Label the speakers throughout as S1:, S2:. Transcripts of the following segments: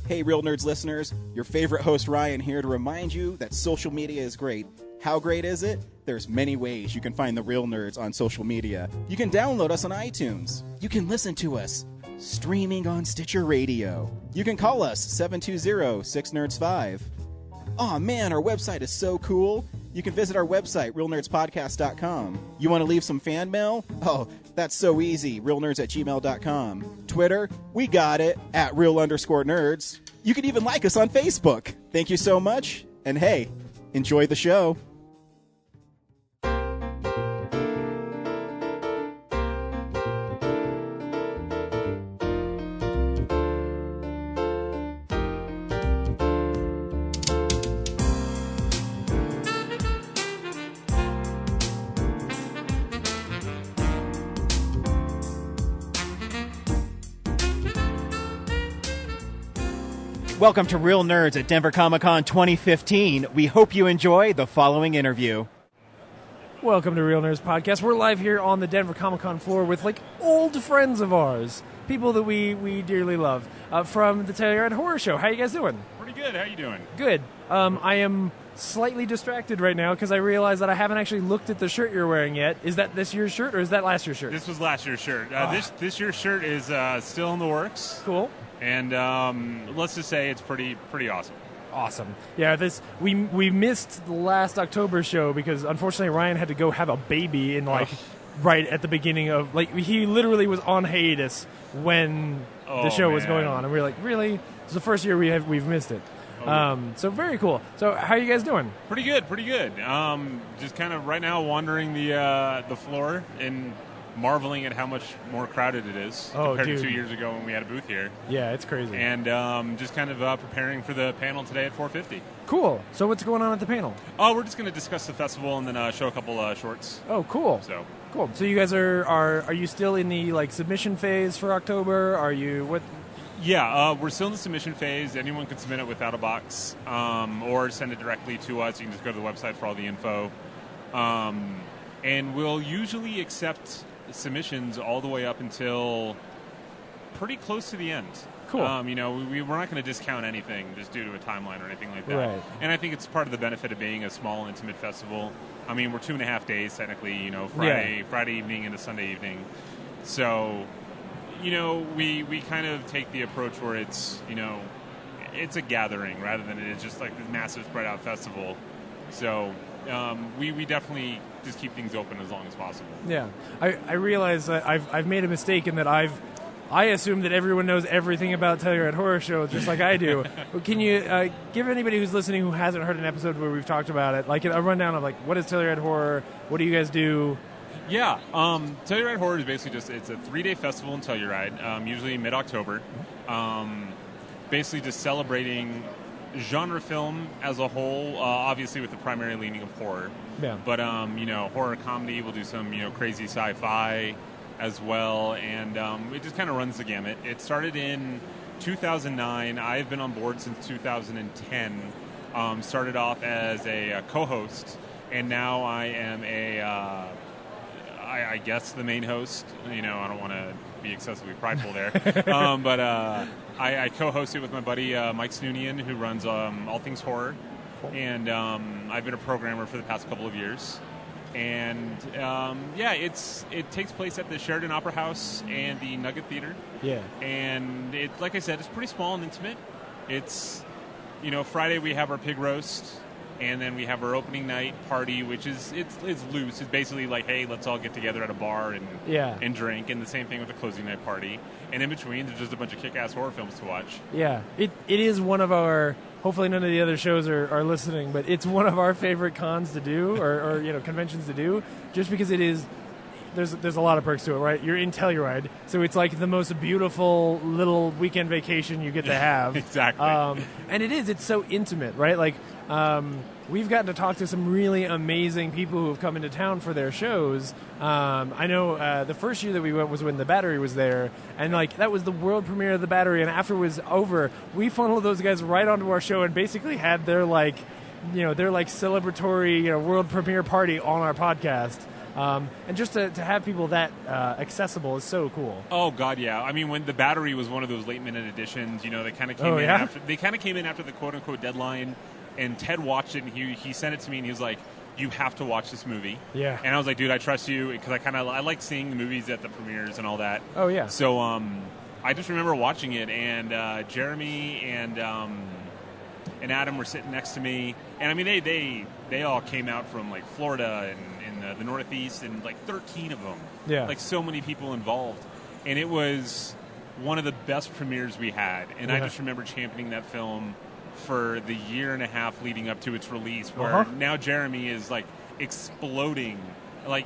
S1: Hey, Real Nerds listeners, your favorite host Ryan here to remind you that social media is great. How great is it? There's many ways you can find the Real Nerds on social media. You can download us on iTunes. You can listen to us streaming on Stitcher Radio. You can call us 720-6nerds5. Aw man, our website is so cool. You can visit our website, realnerdspodcast.com. You want to leave some fan mail? Oh, that's so easy, realnerds@gmail.com. Twitter, we got it, @real_nerds. You can even like us on Facebook. Thank you so much, and hey, enjoy the show. Welcome to Real Nerds at Denver Comic-Con 2015. We hope you enjoy the following interview.
S2: Welcome to Real Nerds Podcast. We're live here on the Denver Comic-Con floor with old friends of ours, people that we dearly love, from the Telluride Horror Show. How you guys doing?
S3: Pretty good. How you doing?
S2: Good. I am slightly distracted right now because I realize that I haven't actually looked at the shirt you're wearing yet. Is that this year's shirt or is that last year's shirt?
S3: This was last year's shirt. This year's shirt is still in the works.
S2: Cool.
S3: And let's just say it's pretty awesome.
S2: Awesome. Yeah, we missed the last October show because unfortunately Ryan had to go have a baby in right at the beginning of he literally was on hiatus when the show was going on, and we were like, really? It's the first year we've missed it. So very cool. So how are you guys doing?
S3: Pretty good. Just kind of right now wandering the floor and marveling at how much more crowded it is compared to 2 years ago when we had a booth here.
S2: Yeah, it's crazy.
S3: And just kind of preparing for the panel today at 4:50.
S2: Cool. So what's going on at the panel?
S3: Oh, we're just going to discuss the festival and then show a couple shorts.
S2: Oh, cool.
S3: So
S2: cool. So you guys are you still in the submission phase for October? Are you what?
S3: Yeah, we're still in the submission phase. Anyone can submit it without a box, or send it directly to us. You can just go to the website for all the info. And we'll usually accept submissions all the way up until pretty close to the end.
S2: Cool.
S3: We're not going to discount anything just due to a timeline or anything like that.
S2: Right.
S3: And I think it's part of the benefit of being a small, intimate festival. I mean, we're 2.5 days technically. Friday evening into Sunday evening. So, we kind of take the approach where it's a gathering rather than it is just like this massive spread out festival. So we definitely just keep things open as long as possible. Yeah,
S2: I realize that I've made a mistake in that I assume that everyone knows everything about Telluride Horror Show just like I do. Can you give anybody who's listening who hasn't heard an episode where we've talked about it, a rundown of what is Telluride Horror? What do you guys do?
S3: Yeah, Telluride Horror is basically it's a 3-day festival in Telluride, usually mid-October. Basically just celebrating genre film as a whole, obviously with the primary leaning of horror.
S2: Yeah.
S3: But, horror comedy, we'll do some, crazy sci-fi as well, and it just kind of runs the gamut. It started in 2009. I've been on board since 2010. Started off as a co-host, and now I am I guess the main host. I don't want to be excessively prideful there. But I co-host it with my buddy Mike Snoonian, who runs All Things Horror. Cool. And I've been a programmer for the past couple of years. And, it takes place at the Sheridan Opera House and the Nugget Theater.
S2: Yeah.
S3: And, like I said, it's pretty small and intimate. It's, Friday we have our pig roast. And then we have our opening night party, which is it's loose. It's basically like, hey, let's all get together at a bar and drink. And the same thing with the closing night party. And in between, there's just a bunch of kick-ass horror films to watch. Yeah,
S2: it is one of our. Hopefully, none of the other shows are listening, but it's one of our favorite cons to do, or conventions to do, just because it is. There's a lot of perks to it, right? You're in Telluride, so it's like the most beautiful little weekend vacation you get to have.
S3: Exactly.
S2: And it's so intimate, right? We've gotten to talk to some really amazing people who have come into town for their shows. I know the first year that we went was when The Battery was there, and that was the world premiere of The Battery, and after it was over, we funneled those guys right onto our show and basically had their celebratory world premiere party on our podcast. And just to have people that accessible is so cool.
S3: Oh God, yeah. I mean, when The Battery was one of those late-minute editions, you know, they kind of came in after the quote-unquote deadline, and Ted watched it, and he sent it to me, and he was like, "You have to watch this movie."
S2: Yeah.
S3: And I was like, "Dude, I trust you," because I like seeing the movies at the premieres and all that.
S2: Oh yeah.
S3: So I just remember watching it, and Jeremy and Adam were sitting next to me, and I mean they all came out from like Florida and the Northeast, and like 13 of them.
S2: Yeah.
S3: Like so many people involved, and it was one of the best premieres we had. And I just remember championing that film for the year and a half leading up to its release, where now Jeremy is like exploding. Like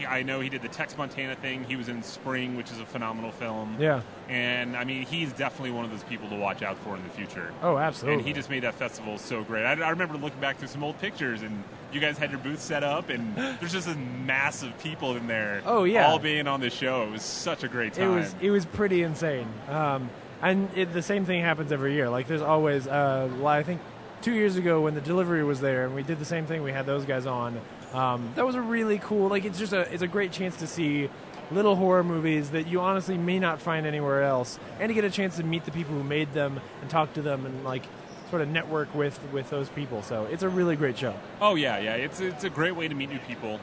S3: I know he did the Tex Montana thing. He was in Spring, which is a phenomenal film.
S2: Yeah.
S3: And I mean, he's definitely one of those people to watch out for in the future.
S2: Oh, absolutely.
S3: And he just made that festival so great. I remember looking back through some old pictures, and you guys had your booth set up, and there's just this massive people in there.
S2: Oh yeah.
S3: All being on the show. It was such a great time.
S2: It was pretty insane. And the same thing happens every year. Like there's always, I think 2 years ago when the delivery was there, and we did the same thing. We had those guys on. That was a really cool. Like it's a great chance to see little horror movies that you honestly may not find anywhere else, and to get a chance to meet the people who made them and talk to them and like sort of network with those people. So it's a really great show.
S3: Oh yeah. It's a great way to meet new people.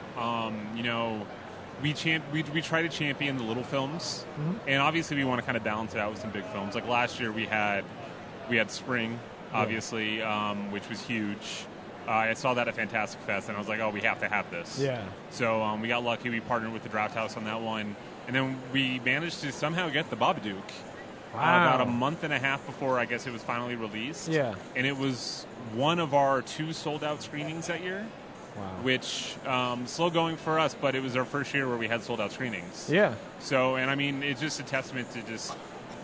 S3: You know, we try to champion the little films, and obviously we want to kind of balance it out with some big films. Like last year we had Spring, obviously, which was huge. I saw that at Fantastic Fest, and I was like, oh, we have to have this.
S2: Yeah.
S3: So we got lucky. We partnered with the Draft House on that one. And then we managed to somehow get the Babadook about a month and a half before, I guess, it was finally released.
S2: Yeah.
S3: And it was one of our 2 sold-out screenings that year.
S2: Wow.
S3: Which, slow going for us, but it was our first year where we had sold-out screenings.
S2: Yeah.
S3: So, and I mean, it's just a testament to just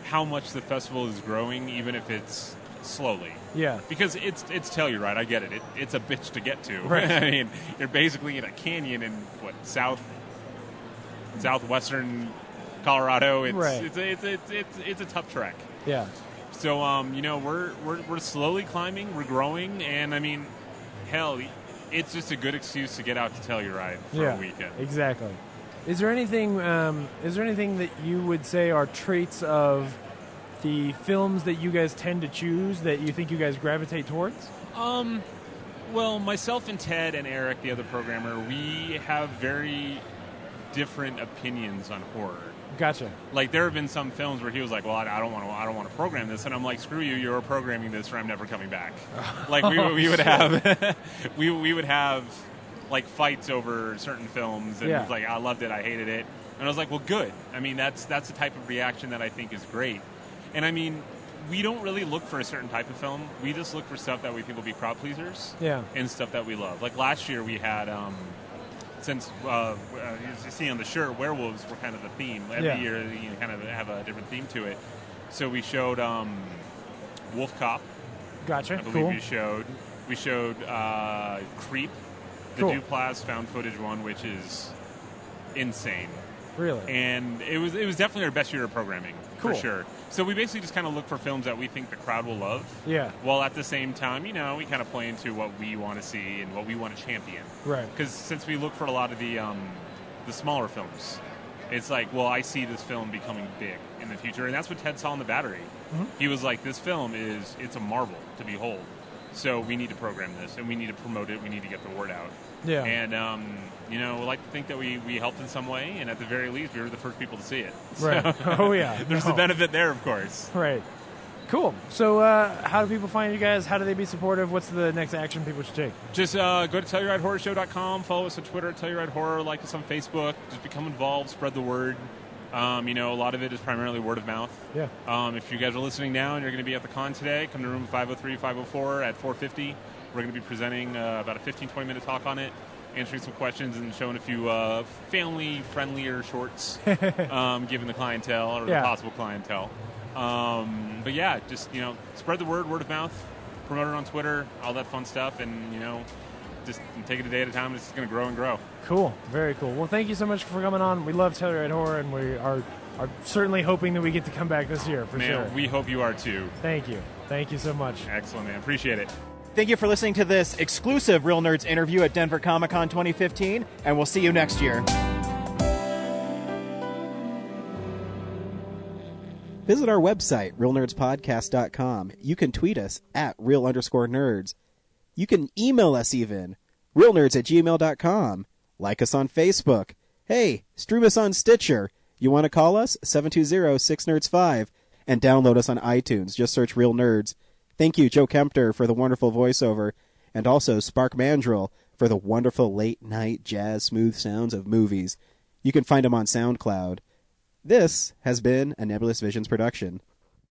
S3: how much the festival is growing, even if it's slowly.
S2: Yeah.
S3: Because it's Telluride, I get it. It's a bitch to get to.
S2: Right.
S3: I mean, you're basically in a canyon in southwestern Colorado. It's a tough trek.
S2: Yeah.
S3: So you know, we're slowly climbing, we're growing, and I mean, hell, it's just a good excuse to get out to Telluride for a weekend.
S2: Exactly. Is there anything that you would say are traits of the films that you guys tend to choose that you think you guys gravitate towards?
S3: Well, myself and Ted and Eric, the other programmer, we have very different opinions on horror.
S2: Gotcha.
S3: Like there have been some films where he was like, "Well, I don't want to program this," and I'm like, "Screw you! You're programming this, or I'm never coming back." Like we would have we would have like fights over certain films, and it's like I loved it, I hated it, and I was like, "Well, good. I mean, that's the type of reaction that I think is great." And I mean, we don't really look for a certain type of film. We just look for stuff that we think will be crowd pleasers.
S2: Yeah.
S3: And stuff that we love. Like last year we had, since you see on the shirt, werewolves were kind of the theme. Every year you kind of have a different theme to it. So we showed Wolf Cop.
S2: Gotcha.
S3: I believe
S2: cool.
S3: we showed Creep, the Duplass found footage one, which is insane.
S2: Really?
S3: And it was definitely our best year of programming,
S2: cool.
S3: for sure. So we basically just kind of look for films that we think the crowd will love.
S2: Yeah.
S3: While at the same time, you know, we kind of play into what we want to see and what we want to champion.
S2: Right.
S3: Because since we look for a lot of the smaller films, it's like, well, I see this film becoming big in the future, and that's what Ted saw in The Battery. Mm-hmm. He was like, this film it's a marvel to behold. So we need to program this, and we need to promote it. We need to get the word out.
S2: Yeah.
S3: And, you know, we like to think that we helped in some way, and at the very least, we were the first people to see it.
S2: Right.
S3: So
S2: oh, yeah.
S3: There's the benefit there, of course.
S2: Right. Cool. So how do people find you guys? How do they be supportive? What's the next action people should take?
S3: Just go to TellurideHorrorShow.com, follow us on Twitter at Telluride Horror, like us on Facebook, just become involved, spread the word. You know, a lot of it is primarily word of mouth.
S2: Yeah.
S3: If you guys are listening now and you're going to be at the con today, come to room 503-504 at 450. We're going to be presenting about a 15-20 minute talk on it, answering some questions and showing a few family-friendlier shorts, given the clientele or the possible clientele. But yeah, just, you know, spread the word of mouth, promote it on Twitter, all that fun stuff, and, you know, just take it a day at a time. It's just going to grow and grow.
S2: Cool. Very cool. Well, thank you so much for coming on. We love Telluride Horror, and we are certainly hoping that we get to come back this year, for sure.
S3: Man, we hope you are too.
S2: Thank you. Thank you so much.
S3: Excellent, man. Appreciate it.
S1: Thank you for listening to this exclusive Real Nerds interview at Denver Comic Con 2015, and we'll see you next year. Visit our website, realnerdspodcast.com. You can tweet us at real_nerds. You can email us even, realnerds@gmail.com. Like us on Facebook. Hey, stream us on Stitcher. You want to call us? 720-6nerds5. And download us on iTunes. Just search Real Nerds. Thank you, Joe Kempter, for the wonderful voiceover. And also Spark Mandrill for the wonderful late-night jazz smooth sounds of movies. You can find them on SoundCloud. This has been a Nebulous Visions production.